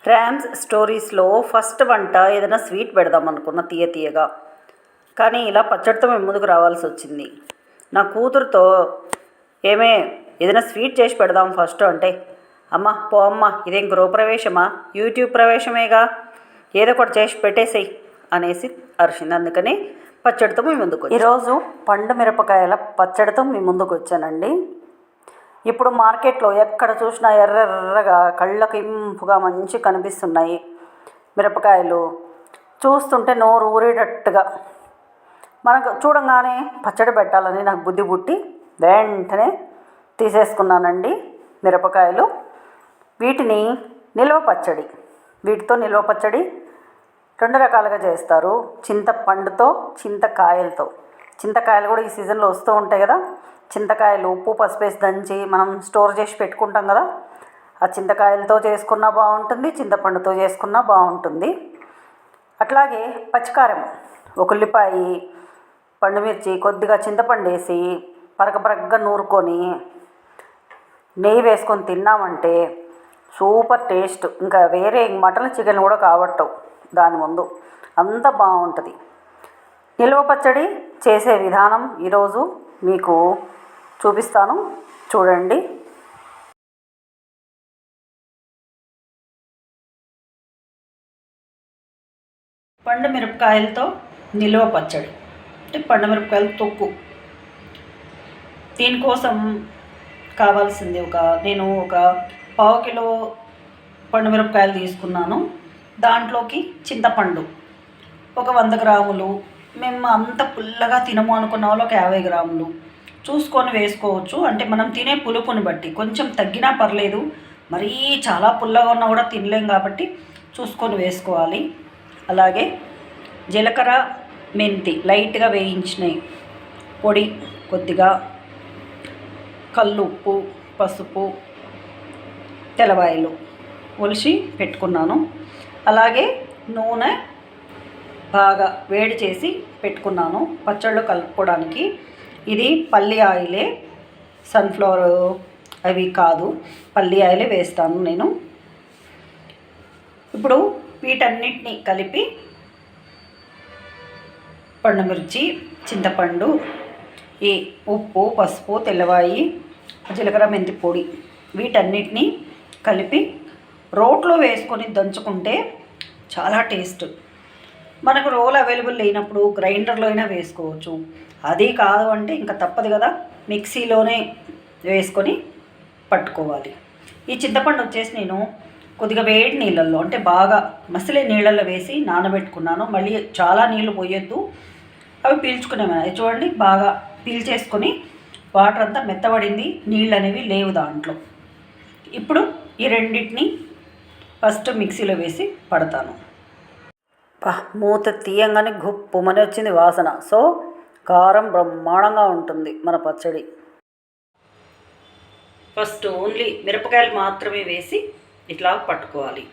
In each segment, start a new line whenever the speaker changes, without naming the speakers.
Trams స్టోరీస్లో first వంట ఏదైనా sweet పెడదాం అనుకున్న తీయగా, కానీ ఇలా పచ్చడితో మేము ముందుకు రావాల్సి వచ్చింది. నా కూతురుతో ఏమే ఏదైనా స్వీట్ చేసి పెడదాం ఫస్ట్ అంటే, అమ్మ పో అమ్మ, ఇదేం గృహప్రవేశమా, యూట్యూబ్ ప్రవేశమేగా, ఏదో ఒకటి చేసి పెట్టేసేయి అనేసి అరిచింది. అందుకని పచ్చడితో మీ ముందుకు ఈరోజు పండు మిరపకాయల పచ్చడితో మీ ముందుకు వచ్చానండి. ఇప్పుడు మార్కెట్లో ఎక్కడ చూసినా ఎర్రగా కళ్ళకు ఇంపుగా మంచి కనిపిస్తున్నాయి మిరపకాయలు. చూస్తుంటే నోరు ఊరేటట్టుగా, మనకు చూడంగానే పచ్చడి పెట్టాలని నాకు బుద్ధి పుట్టి వెంటనే తీసేసుకున్నానండి మిరపకాయలు. వీటిని వీటితో నిల్వ పచ్చడి రెండు రకాలుగా చేస్తారు, చింతపండుతో చింతకాయలతో. చింతకాయలు కూడా ఈ సీజన్లో వస్తూ ఉంటాయి కదా, చింతకాయలు ఉప్పు పసుపు వేసి దంచి మనం స్టోర్ చేసి పెట్టుకుంటాం కదా, ఆ చింతకాయలతో చేసుకున్నా బాగుంటుంది, చింతపండుతో చేసుకున్నా బాగుంటుంది. అట్లాగే పచ్చికారం, ఒక ఉల్లిపాయ, పండుమిర్చి, కొద్దిగా చింతపండు వేసి పరగపరగ్గా నూరుకొని నెయ్యి వేసుకొని తిన్నామంటే సూపర్ టేస్ట్. ఇంకా వేరే మటన్ చికెన్ కూడా కాబట్టవు దాని ముందు, అంత బాగుంటుంది. నిల్వ పచ్చడి చేసే విధానం ఈరోజు మీకు చూపిస్తాను, చూడండి. పండు మిరపకాయలతో నిల్వ పచ్చడి అంటే పండు మిరపకాయల తొక్కు. దీనికోసం కావాల్సింది నేను ఒక పావు కిలో పండు మిరపకాయలు తీసుకున్నాను. దాంట్లోకి చింతపండు ఒక 100 గ్రాములు, మేము అంత పుల్లగా తినము అనుకున్న వాళ్ళు ఒక 50 గ్రాములు చూసుకొని వేసుకోవచ్చు. అంటే మనం తినే పులుపుని బట్టి కొంచెం తగ్గినా పర్లేదు, మరీ చాలా పుల్లగా ఉన్నా కూడా తినలేం కాబట్టి చూసుకొని వేసుకోవాలి. అలాగే జీలకర్ర, మెంతి లైట్గా వేయించినవి పొడి, కొద్దిగా కల్లుప్పు, పసుపు, తెల్లవాయలు ఒలిచి పెట్టుకున్నాను. అలాగే నూనె బాగా వేడి చేసి పెట్టుకున్నాను పచ్చళ్ళు కలుపుకోవడానికి. ఇది పల్లి ఆయిలే, సన్ఫ్లవర్ అవి కాదు, పల్లి ఆయిలే వేస్తాను నేను. ఇప్పుడు వీటన్నిటిని కలిపి పండుమిర్చి, చింతపండు, ఈ ఉప్పు, పసుపు, తెల్లవాయి, జీలకర్ర, మెంతి పొడి వీటన్నిటిని కలిపి రోట్లో వేసుకొని దంచుకుంటే చాలా టేస్ట్. మనకు రోల్ అవైలబుల్ లేనప్పుడు గ్రైండర్లో అయినా వేసుకోవచ్చు. అది కాదు అంటే ఇంకా తప్పదు కదా, మిక్సీలోనే వేసుకొని పట్టుకోవాలి. ఈ చింతపండు వచ్చేసి నేను కొద్దిగా వేడి నీళ్ళల్లో, అంటే బాగా మసిలే నీళ్ళల్లో వేసి నానబెట్టుకున్నాను. మళ్ళీ చాలా నీళ్ళు పోయొద్దు, అవి పీల్చుకునేవి. చూడండి, బాగా పీల్చేసుకొని వాటర్ అంతా మెత్తబడింది, నీళ్ళు అనేవి లేవు దాంట్లో. ఇప్పుడు ఈ రెండింటిని ఫస్ట్ మిక్సీలో వేసి పడతాను. మూత తీయంగానే గుప్పుమని వచ్చింది వాసన. సో కారం బ్రహ్మాండంగా ఉంటుంది మన పచ్చడి. ఫస్ట్ ఓన్లీ మిరపకాయలు మాత్రమే వేసి ఇట్లా పట్టుకోవాలి.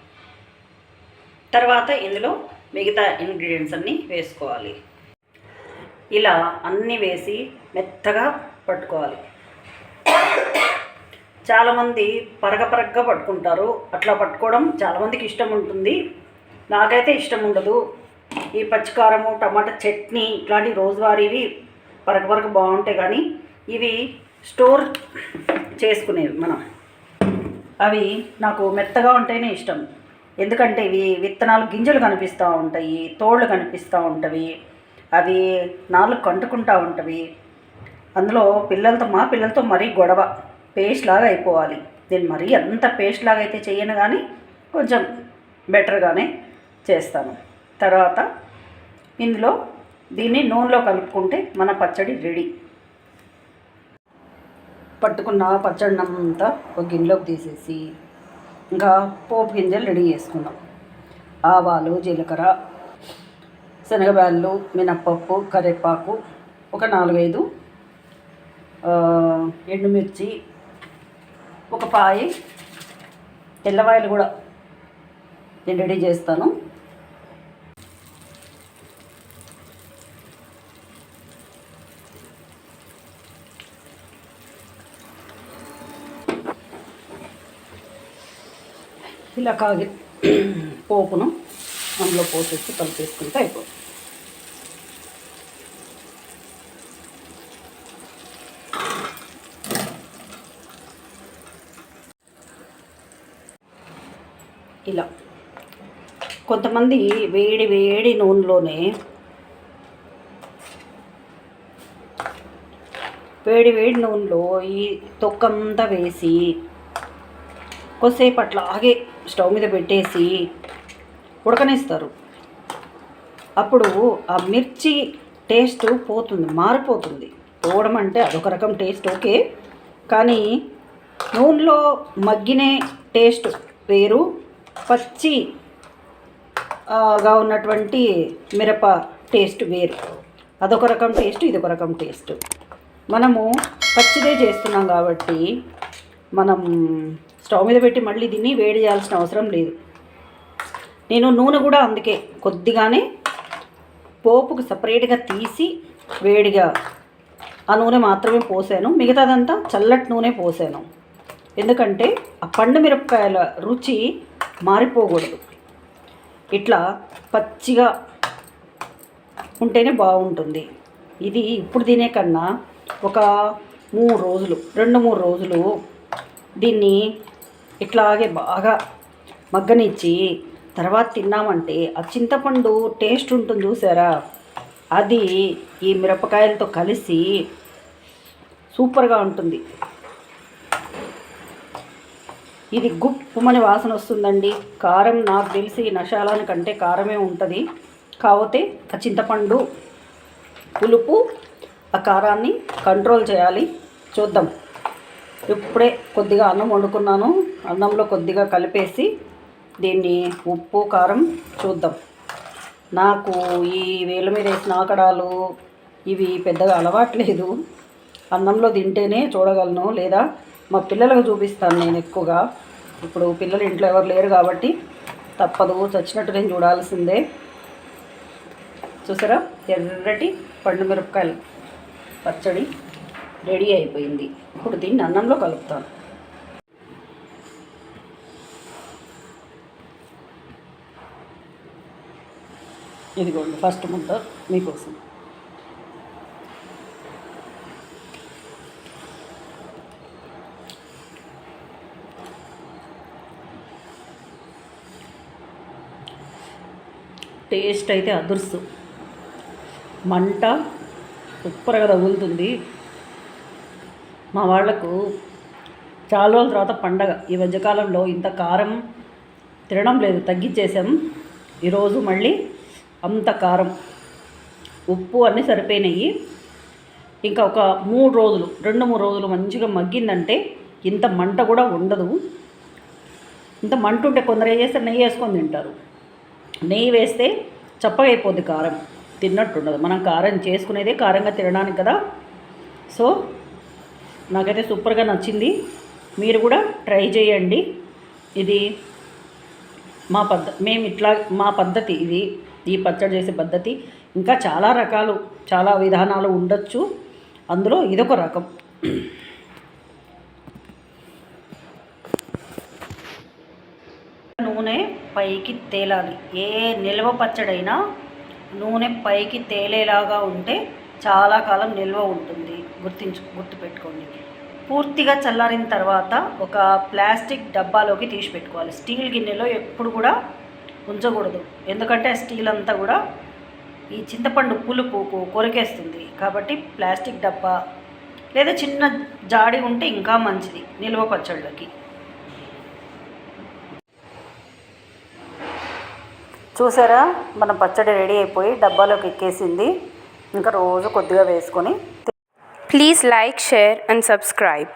తర్వాత ఇందులో మిగతా ఇంగ్రీడియంట్స్ అన్నీ వేసుకోవాలి. ఇలా అన్నీ వేసి మెత్తగా పట్టుకోవాలి. చాలామంది పరగపరగ్గా పట్టుకుంటారు, అట్లా పట్టుకోవడం చాలామందికి ఇష్టం ఉంటుంది. నాకైతే ఇష్టం ఉండదు. ఈ పచ్చికారము, టమాటా చట్నీ ఇట్లాంటి రోజువారీవి పరగపరగ బాగుంటాయి, కానీ ఇవి స్టోర్ చేసుకునేవి మనం, అవి నాకు మెత్తగా ఉంటేనే ఇష్టం. ఎందుకంటే ఇవి విత్తనాలు, గింజలు కనిపిస్తూ ఉంటాయి, తోళ్ళు కనిపిస్తూ ఉంటవి, అవి నాలుగు కంటుకుంటూ ఉంటవి. అందులో మా పిల్లలతో మరీ గొడవ, పేస్ట్ లాగా అయిపోవాలి. నేను మరీ అంత పేస్ట్ లాగా అయితే చేయను, కానీ కొంచెం బెటర్గానే చేస్తాను. తర్వాత ఇందులో దీన్ని నూనెలో కలుపుకుంటే మన పచ్చడి రెడీ. పట్టుకున్న పచ్చడి అంతా ఒక గిన్నెలోకి తీసేసి ఇంకా పోపు గింజలు రెడీ చేసుకున్నాం. ఆవాలు, జీలకర్ర, శనగబ్యాళ్ళు, మినప్పప్పు, కరివేపాకు, ఒక 4-5 ఎండుమిర్చి, ఒక పాయి తెల్లవాయలు కూడా నేను రెడీ చేస్తాను. ఇలా పోపును అందులో పోసేసి కలిపేసుకుంటే అయిపోతుంది. ఇలా కొంతమంది వేడి వేడి నూనెలోనే వేడి నూనెలో ఈ తొక్కంతా వేసి కొద్దిసేపు అట్లాగే స్టవ్ మీద పెట్టేసి ఉడకనిస్తారు. అప్పుడు ఆ మిర్చి టేస్ట్ పోతుంది, మారిపోతుంది. పోవడం అంటే అదొక రకం టేస్ట్ ఓకే, కానీ నూనెలో మగ్గినే టేస్ట్ వేరు, పచ్చిగా ఉన్నటువంటి మిరప టేస్ట్ వేరు. అదొక రకం టేస్ట్, ఇదొక రకం టేస్ట్. మనము పచ్చిదే చేస్తున్నాం కాబట్టి మనం స్టవ్ మీద పెట్టి మళ్ళీ దీన్ని వేడి చేయాల్సిన అవసరం లేదు. నేను నూనె కూడా అందుకే కొద్దిగానే పోపుకు సపరేట్గా తీసి వేడిగా ఆ నూనె మాత్రమే పోసాను. మిగతాదంతా చల్లటి నూనె పోసాను. ఎందుకంటే ఆ పండు మిరపకాయల రుచి మారిపోకూడదు. ఇట్లా పచ్చిగా ఉంటేనే బాగుంటుంది. ఇది ఇప్పుడు తినే కన్నా ఒక 2-3 రోజులు దీన్ని ఇట్లాగే బాగా మగ్గనిచ్చి తర్వాత తిన్నామంటే ఆ చింతపండు టేస్ట్ ఉంటుంది చూసారా, అది ఈ మిరపకాయలతో కలిసి సూపర్గా ఉంటుంది. ఇది గుప్పుమని వాసన వస్తుందండి. కారం నాకు తెలిసి నషాలాని కంటే కారమే ఉంటుంది. కాకపోతే ఆ చింతపండు పులుపు ఆ కారాన్ని కంట్రోల్ చేయాలి. చూద్దాం. ఇప్పుడే కొద్దిగా అన్నం వండుకున్నాను. అన్నంలో కొద్దిగా కలిపేసి దీన్ని ఉప్పు కారం చూద్దాం. నాకు ఈ వేళ్ళ మీద వేసిన ఆకడాలు ఇవి పెద్దగా అలవాట్లేదు. అన్నంలో తింటేనే చూడగలను, లేదా మా పిల్లలకు చూపిస్తాను నేను ఎక్కువగా. ఇప్పుడు పిల్లలు ఇంట్లో ఎవరు లేరు కాబట్టి తప్పదు, చచ్చినట్టు నేను చూడాల్సిందే. చూసారా, ఎర్రటి పండు మిరపకాయలు పచ్చడి రెడీ అయిపోయింది. ఇప్పుడు దీన్ని అన్నంలో కలుపుతాను. ఇదిగోండి ఫస్ట్ ముద్ద మీకోసం. టేస్ట్ అయితే అదుర్సు, మంట సూపర్గా తగులుతుంది. మా వాళ్లకు చాలా రోజుల తర్వాత పండగ. ఈ మధ్యకాలంలో ఇంత కారం తినడం లేదు, తగ్గించేసాం. ఈరోజు మళ్ళీ అంత కారం, ఉప్పు అన్నీ సరిపోయినాయి. ఇంకా ఒక 2-3 రోజులు మంచిగా మగ్గిందంటే ఇంత మంట కూడా ఉండదు. ఇంత మంట ఉంటే కొందరు ఏం చేస్తారు, నెయ్యి వేసుకొని తింటారు. నెయ్యి వేస్తే చప్పగా అయిపోద్ది, కారం తిన్నట్టు ఉండదు. మనం కారం చేసుకునేదే కారంగా తినడానికి కదా. సో నాకైతే సూపర్గా నచ్చింది. మీరు కూడా ట్రై చేయండి. ఇది మా పద్ధతి ఇది, ఈ పచ్చడి చేసే పద్ధతి. ఇంకా చాలా రకాలు, చాలా విధానాలు ఉండొచ్చు, అందులో ఇదొక రకం. నూనె పైకి తేలాలి. ఏ నిల్వ పచ్చడైనా నూనె పైకి తేలేలాగా ఉంటే చాలా కాలం నిల్వ ఉంటుంది. గుర్తుపెట్టుకోండి. పూర్తిగా చల్లారిన తర్వాత ఒక ప్లాస్టిక్ డబ్బాలోకి తీసి పెట్టుకోవాలి. స్టీల్ గిన్నెలో ఎప్పుడు కూడా ఉంచకూడదు, ఎందుకంటే ఆ స్టీల్ అంతా కూడా ఈ చింతపండు పులుపుకు కొరికేస్తుంది. కాబట్టి ప్లాస్టిక్ డబ్బా లేదా చిన్న జాడి ఉంటే ఇంకా మంచిది నిల్వ పచ్చళ్ళకి. చూసారా, మన పచ్చడి రెడీ అయిపోయి డబ్బాలోకి ఎక్కేసింది. ఇంకా రోజు కొద్దిగా వేసుకొని.
Please like, share and subscribe.